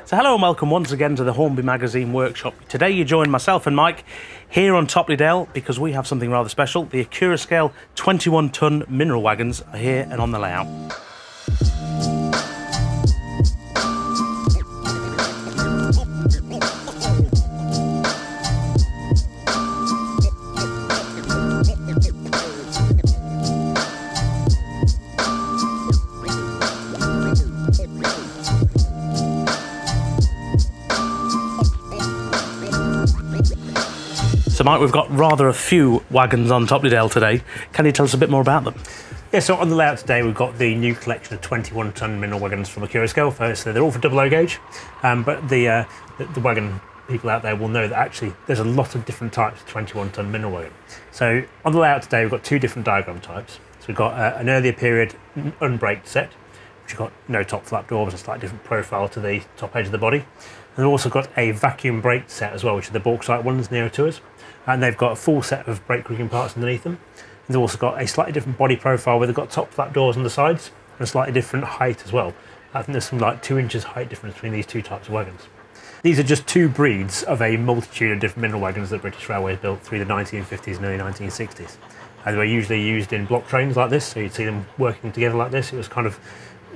So hello and welcome once again to the Hornby magazine workshop. Today you join myself and Mike here on Topley Dale because we have something rather special. The Accurascale 21-ton mineral wagons are here and on the layout. So Mike, we've got rather a few wagons on Topley Dale today. Can you tell us a bit more about them? Yeah, so on the layout today we've got the new collection of 21-ton mineral wagons from Accurascale. Firstly, they're all for double O gauge, but the wagon people out there will know that actually there's a lot of different types of 21-ton mineral wagon. So on the layout today we've got two different diagram types. So we've got an earlier period unbraked set, which has got no top flap doors, a slightly different profile to the top edge of the body. And we've also got a vacuum braked set as well, which are the bauxite ones nearer to us. And they've got a full set of brake rigging parts underneath them. And they've also got a slightly different body profile where they've got top flap doors on the sides and a slightly different height as well. I think there's some like 2 inches height difference between these two types of wagons. These are just two breeds of a multitude of different mineral wagons that British Railways built through the 1950s and early 1960s. They were usually used in block trains like this, so you'd see them working together like this. It was kind of,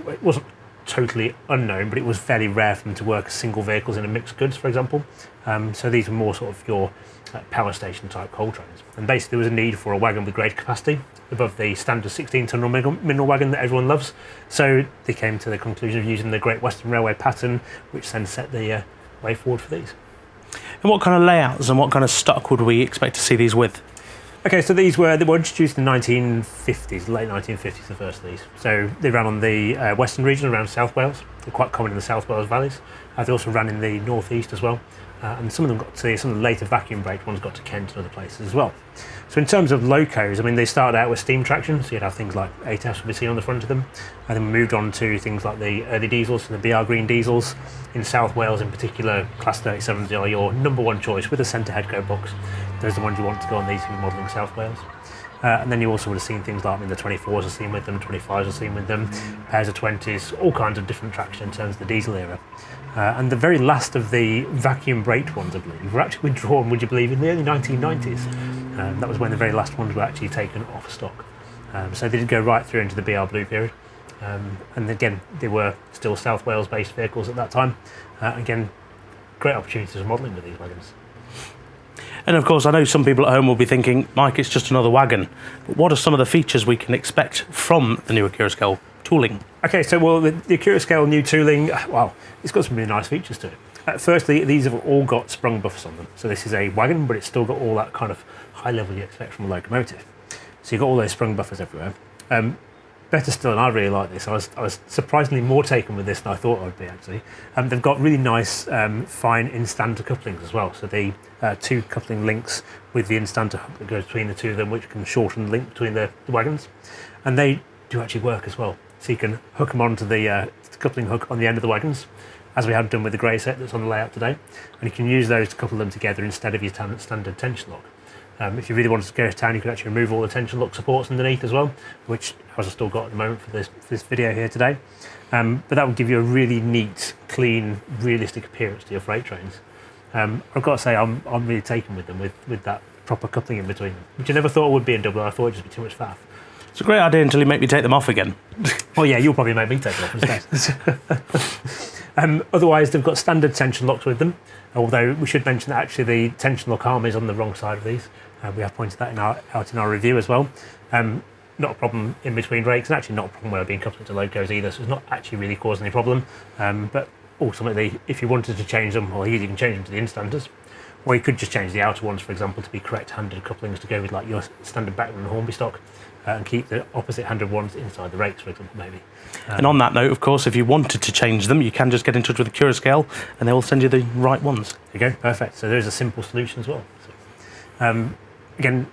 it wasn't totally unknown, but it was fairly rare for them to work as single vehicles in a mixed goods, for example. So these were more sort of your power station type coal trains. And basically there was a need for a wagon with great capacity above the standard 16-ton mineral wagon that everyone loves. So they came to the conclusion of using the Great Western Railway pattern, which then set the way forward for these. And what kind of layouts and what kind of stock would we expect to see these with? Okay, so they were introduced in the 1950s, late 1950s, the first of these. So they ran on the western region around South Wales. They're quite common in the South Wales valleys. They also ran in the northeast as well. And some of them got to, some of the later vacuum braked ones got to Kent and other places as well. So in terms of locos, I mean, they started out with steam traction, so you'd have things like 8Fs would be seen on the front of them. And then we moved on to things like the early diesels, so the BR Green diesels. In South Wales in particular, Class 37s are your number one choice with a centre head go box. Those are the ones you want to go on these if you're modelling South Wales. And then you also would have seen things like, I mean, the 24s are seen with them, 25s are seen with them, pairs of 20s, all kinds of different traction in terms of the diesel era. And the very last of the vacuum braked ones, I believe, were actually withdrawn, would you believe, in the early 1990s. That was when the very last ones were actually taken off stock. So they did go right through into the BR Blue period. And again, they were still South Wales based vehicles at that time. Again, great opportunities for modelling with these wagons. And of course, I know some people at home will be thinking, Mike, it's just another wagon. But what are some of the features we can expect from the new Accurascale tooling? Okay, so well, the Accurascale new tooling, well, it's got some really nice features to it. Firstly, these have all got sprung buffers on them. So this is a wagon, but it's still got all that kind of high level you expect from a locomotive. So you've got all those sprung buffers everywhere. Better still, and I really like this, I was surprisingly more taken with this than I thought I would be actually. They've got really nice fine instanter couplings as well. So the two coupling links with the instanter hook that goes between the two of them, which can shorten the link between the wagons. And they do actually work as well. So you can hook them onto the coupling hook on the end of the wagons, as we have done with the grey set that's on the layout today. And you can use those to couple them together instead of your standard tension lock. If you really wanted to go to town, you could actually remove all the tension lock supports underneath as well, which I've still got at the moment for this video here today. But that would give you a really neat, clean, realistic appearance to your freight trains. I've got to say, I'm really taken with them, with that proper coupling in between them, which I never thought would be in double. I thought it'd just be too much faff. It's a great idea until you make me take them off again. Oh yeah, you'll probably make me take them off instead. Otherwise, they've got standard tension locks with them, although we should mention that actually the tension lock arm is on the wrong side of these. We have pointed that out in our review as well. not a problem in between rakes, and actually not a problem where being coupled into locos either, so it's not actually really causing any problem. But ultimately, if you wanted to change them, well, you can change them to the instanders, or you could just change the outer ones, for example, to be correct-handed couplings to go with like your standard Bachmann and Hornby stock, and keep the opposite-handed ones inside the rakes, for example, maybe. And on that note, of course, if you wanted to change them, you can just get in touch with Accurascale and they will send you the right ones. There you go, perfect. So there's a simple solution as well. So, again,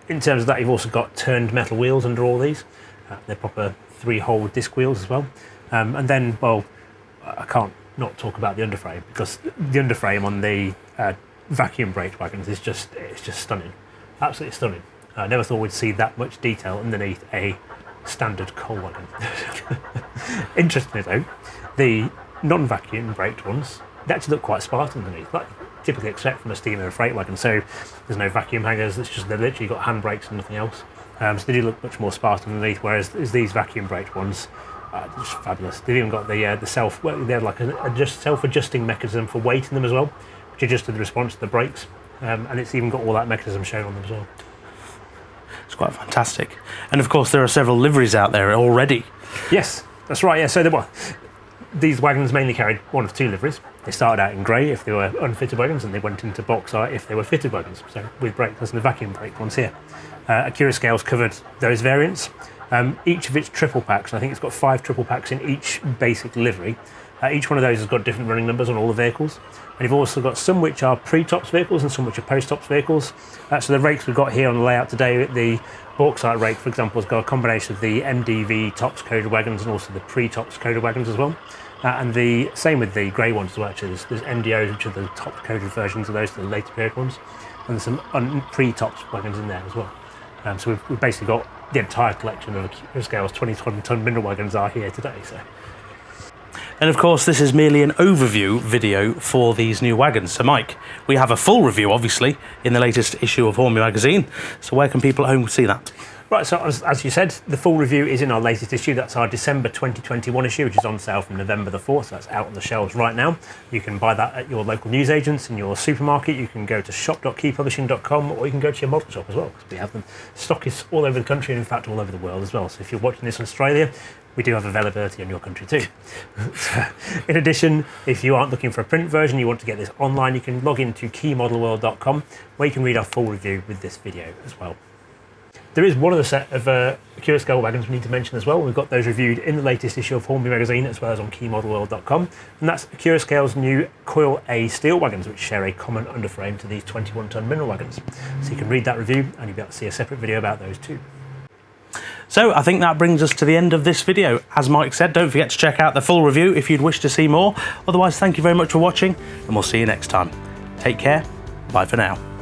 in terms of that, you've also got turned metal wheels under all these. They're proper 3-hole disc wheels as well. And then, well, I can't not talk about the underframe, because the underframe on the vacuum braked wagons is just stunning, absolutely stunning. I never thought we'd see that much detail underneath a standard coal wagon. Interestingly though, the non-vacuum braked ones, they actually look quite Spartan underneath, like typically expect from a steam and a freight wagon. So there's no vacuum hangers, they've literally got handbrakes and nothing else. So they do look much more Spartan underneath, whereas these vacuum braked ones, just fabulous. They've even got the self, well, they have like a self-adjusting mechanism for weight in them as well, which adjusted the response to the brakes, and it's even got all that mechanism shown on them as well. It's quite fantastic. And of course, there are several liveries out there already. Yes, that's right. Yeah, so these wagons mainly carried one of 2 liveries. They started out in grey if they were unfitted wagons, and they went into bauxite if they were fitted wagons. So with brakes and the vacuum brake ones here. Accurascale's covered those variants. Each of its triple packs, I think it's got 5 triple packs in each basic livery. Each one of those has got different running numbers on all the vehicles. And you've also got some which are pre-tops vehicles and some which are post-tops vehicles. So the rakes we've got here on the layout today, the bauxite rake, for example, has got a combination of the MDV tops coded wagons and also the pre-tops coded wagons as well. And the same with the grey ones as well, actually. There's MDOs, which are the top coded versions of those, the later period ones. And there's some pre-tops wagons in there as well. So we've basically got the entire collection of Accurascale's 20-ton mineral wagons are here today. So. And of course, this is merely an overview video for these new wagons. So Mike, we have a full review, obviously, in the latest issue of Hornby magazine. So where can people at home see that? Right, so as you said, the full review is in our latest issue. That's our December 2021 issue, which is on sale from November the 4th. So that's out on the shelves right now. You can buy that at your local newsagents, in your supermarket. You can go to shop.keypublishing.com, or you can go to your model shop as well, because we have them. Stock is all over the country and, in fact, all over the world as well. So if you're watching this in Australia, we do have availability in your country too. In addition, if you aren't looking for a print version, you want to get this online, you can log into keymodelworld.com, where you can read our full review with this video as well. There is one other set of Accurascale wagons we need to mention as well. We've got those reviewed in the latest issue of Hornby magazine, as well as on keymodelworld.com, and that's Accurascale's new Coil A steel wagons, which share a common underframe to these 21-ton mineral wagons. So you can read that review, and you'll be able to see a separate video about those too. So I think that brings us to the end of this video. As Mike said, don't forget to check out the full review if you'd wish to see more. Otherwise, thank you very much for watching, and we'll see you next time. Take care. Bye for now.